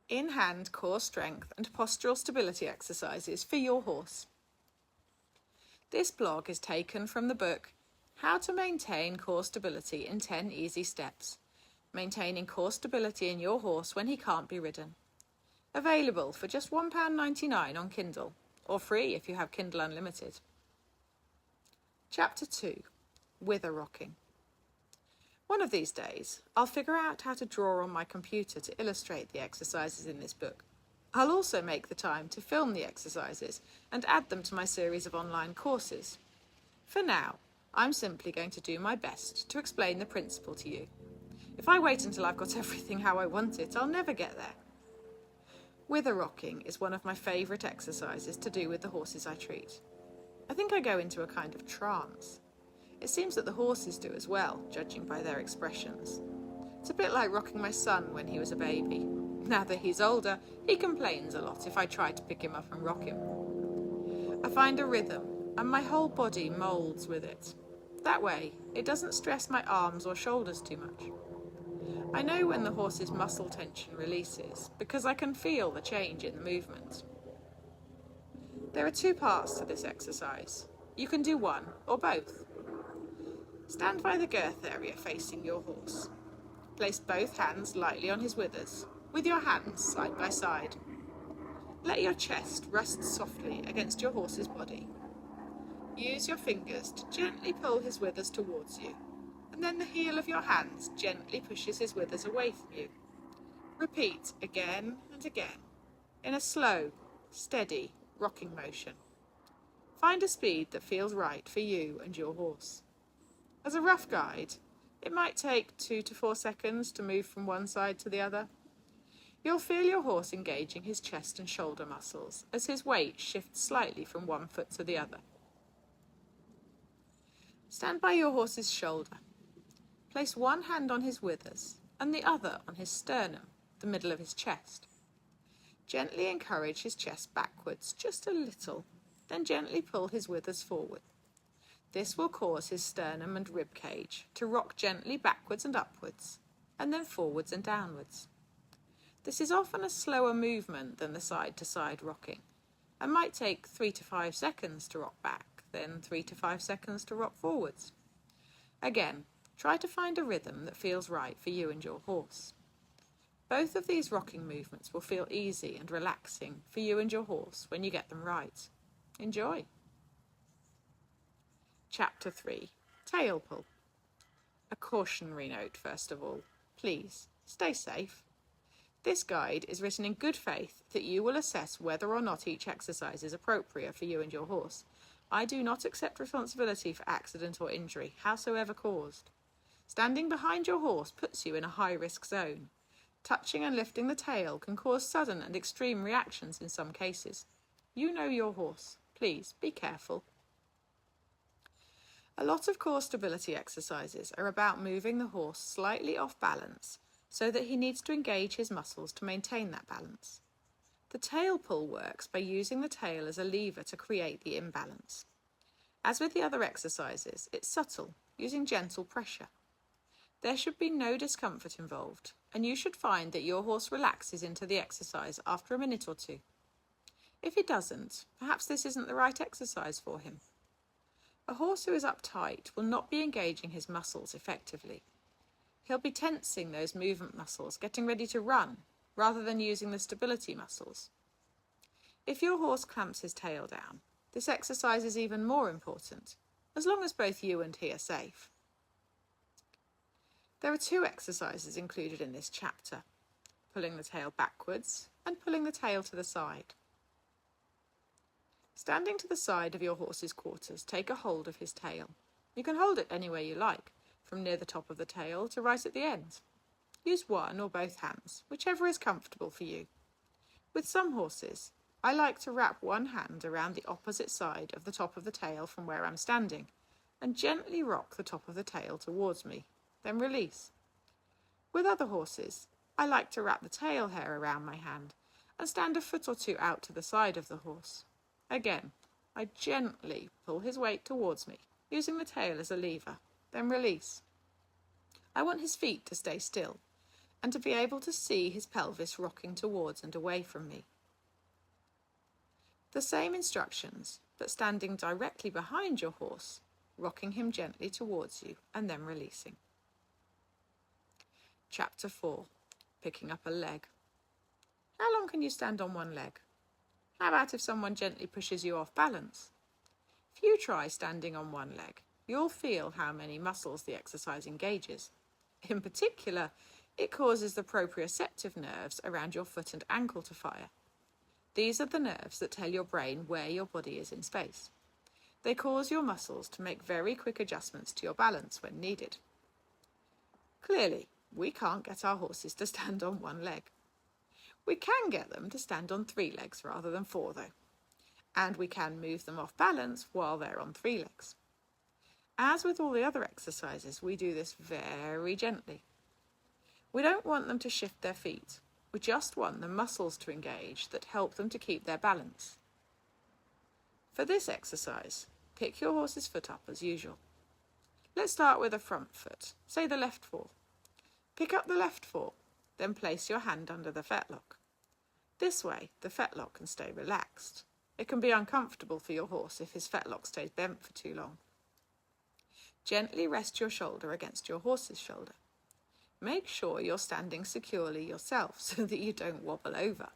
in-hand core strength and postural stability exercises for your horse. This blog is taken from the book How to Maintain Core Stability in 10 Easy Steps, Maintaining Core Stability in Your Horse When He Can't Be Ridden. Available for just £1.99 on Kindle, or free if you have Kindle Unlimited. Chapter 2. Wither Rocking. One of these days, I'll figure out how to draw on my computer to illustrate the exercises in this book. I'll also make the time to film the exercises and add them to my series of online courses. For now, I'm simply going to do my best to explain the principle to you. If I wait until I've got everything how I want it, I'll never get there. Wither rocking is one of my favourite exercises to do with the horses I treat. I think I go into a kind of trance. It seems that the horses do as well, judging by their expressions. It's a bit like rocking my son when he was a baby. Now that he's older, he complains a lot if I try to pick him up and rock him. I find a rhythm, and my whole body moulds with it. That way, it doesn't stress my arms or shoulders too much. I know when the horse's muscle tension releases, because I can feel the change in the movement. There are 2 parts to this exercise. You can do one or both. Stand by the girth area facing your horse. Place both hands lightly on his withers, with your hands side by side. Let your chest rest softly against your horse's body. Use your fingers to gently pull his withers towards you, and then the heel of your hands gently pushes his withers away from you. Repeat again and again, in a slow, steady, rocking motion. Find a speed that feels right for you and your horse. As a rough guide, it might take 2 to 4 seconds to move from one side to the other. You'll feel your horse engaging his chest and shoulder muscles as his weight shifts slightly from one foot to the other. Stand by your horse's shoulder. Place one hand on his withers and the other on his sternum, the middle of his chest. Gently encourage his chest backwards just a little, then gently pull his withers forward. This will cause his sternum and rib cage to rock gently backwards and upwards, and then forwards and downwards. This is often a slower movement than the side-to-side rocking, and might take 3 to 5 seconds to rock back, then 3 to 5 seconds to rock forwards. Again, try to find a rhythm that feels right for you and your horse. Both of these rocking movements will feel easy and relaxing for you and your horse when you get them right. Enjoy! Chapter 3. Tail pull. A cautionary note first of all. Please, stay safe. This guide is written in good faith that you will assess whether or not each exercise is appropriate for you and your horse. I do not accept responsibility for accident or injury, howsoever caused. Standing behind your horse puts you in a high-risk zone. Touching and lifting the tail can cause sudden and extreme reactions in some cases. You know your horse. Please be careful. A lot of core stability exercises are about moving the horse slightly off balance so that he needs to engage his muscles to maintain that balance. The tail pull works by using the tail as a lever to create the imbalance. As with the other exercises, it's subtle, using gentle pressure. There should be no discomfort involved, and you should find that your horse relaxes into the exercise after a minute or 2. If he doesn't, perhaps this isn't the right exercise for him. A horse who is uptight will not be engaging his muscles effectively. He'll be tensing those movement muscles, getting ready to run, rather than using the stability muscles. If your horse clamps his tail down, this exercise is even more important, as long as both you and he are safe. There are 2 exercises included in this chapter, pulling the tail backwards and pulling the tail to the side. Standing to the side of your horse's quarters, take a hold of his tail. You can hold it anywhere you like, from near the top of the tail to right at the end. Use one or both hands, whichever is comfortable for you. With some horses, I like to wrap one hand around the opposite side of the top of the tail from where I'm standing, and gently rock the top of the tail towards me, then release. With other horses, I like to wrap the tail hair around my hand and stand a foot or 2 out to the side of the horse. Again, I gently pull his weight towards me, using the tail as a lever, then release. I want his feet to stay still, and to be able to see his pelvis rocking towards and away from me. The same instructions, but standing directly behind your horse, rocking him gently towards you and then releasing. Chapter 4. Picking up a leg. How long can you stand on one leg? How about if someone gently pushes you off balance? If you try standing on one leg, you'll feel how many muscles the exercise engages. In particular, it causes the proprioceptive nerves around your foot and ankle to fire. These are the nerves that tell your brain where your body is in space. They cause your muscles to make very quick adjustments to your balance when needed. Clearly, we can't get our horses to stand on one leg. We can get them to stand on 3 legs rather than 4 though, and we can move them off balance while they're on 3 legs. As with all the other exercises, we do this very gently. We don't want them to shift their feet. We just want the muscles to engage that help them to keep their balance. For this exercise, pick your horse's foot up as usual. Let's start with a front foot, say the left fore. Pick up the left fore, then place your hand under the fetlock. This way, the fetlock can stay relaxed. It can be uncomfortable for your horse if his fetlock stays bent for too long. Gently rest your shoulder against your horse's shoulder. Make sure you're standing securely yourself so that you don't wobble over.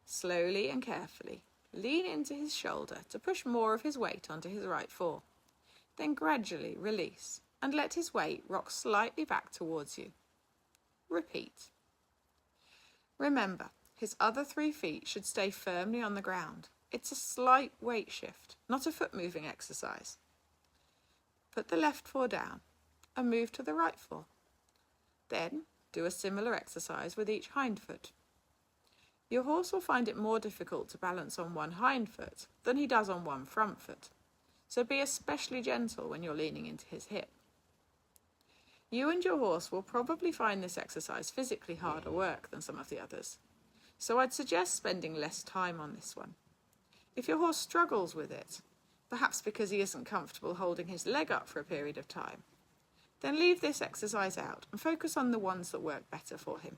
Slowly and carefully, lean into his shoulder to push more of his weight onto his right fore. Then gradually release and let his weight rock slightly back towards you. Repeat. Remember, his other 3 feet should stay firmly on the ground. It's a slight weight shift, not a foot moving exercise. Put the left fore down and move to the right fore. Then do a similar exercise with each hind foot. Your horse will find it more difficult to balance on one hind foot than he does on one front foot, so be especially gentle when you're leaning into his hip. You and your horse will probably find this exercise physically harder work than some of the others, so I'd suggest spending less time on this one. If your horse struggles with it, perhaps because he isn't comfortable holding his leg up for a period of time, then leave this exercise out and focus on the ones that work better for him.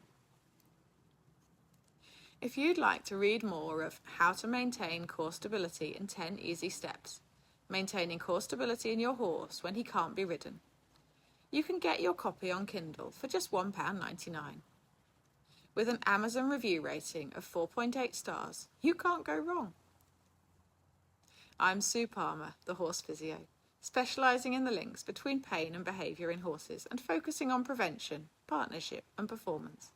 If you'd like to read more of how to maintain core stability in 10 easy steps, maintaining core stability in your horse when he can't be ridden, you can get your copy on Kindle for just £1.99. With an Amazon review rating of 4.8 stars, you can't go wrong. I'm Sue Palmer, the Horse Physio, specialising in the links between pain and behaviour in horses and focusing on prevention, partnership and performance.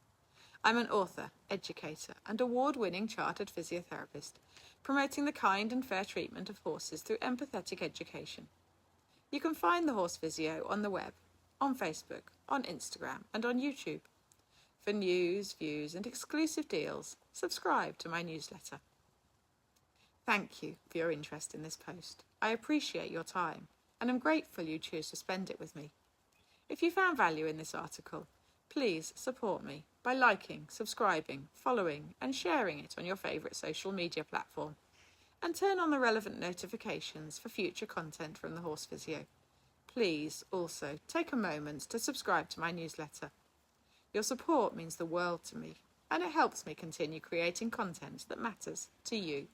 I'm an author, educator and award-winning Chartered Physiotherapist, promoting the kind and fair treatment of horses through empathetic education. You can find the Horse Physio on the web, on Facebook, on Instagram and on YouTube. For news, views and exclusive deals, subscribe to my newsletter. Thank you for your interest in this post. I appreciate your time and am grateful you choose to spend it with me. If you found value in this article, please support me by liking, subscribing, following and sharing it on your favourite social media platform, and turn on the relevant notifications for future content from the Horse Physio. Please also take a moment to subscribe to my newsletter. Your support means the world to me, and it helps me continue creating content that matters to you.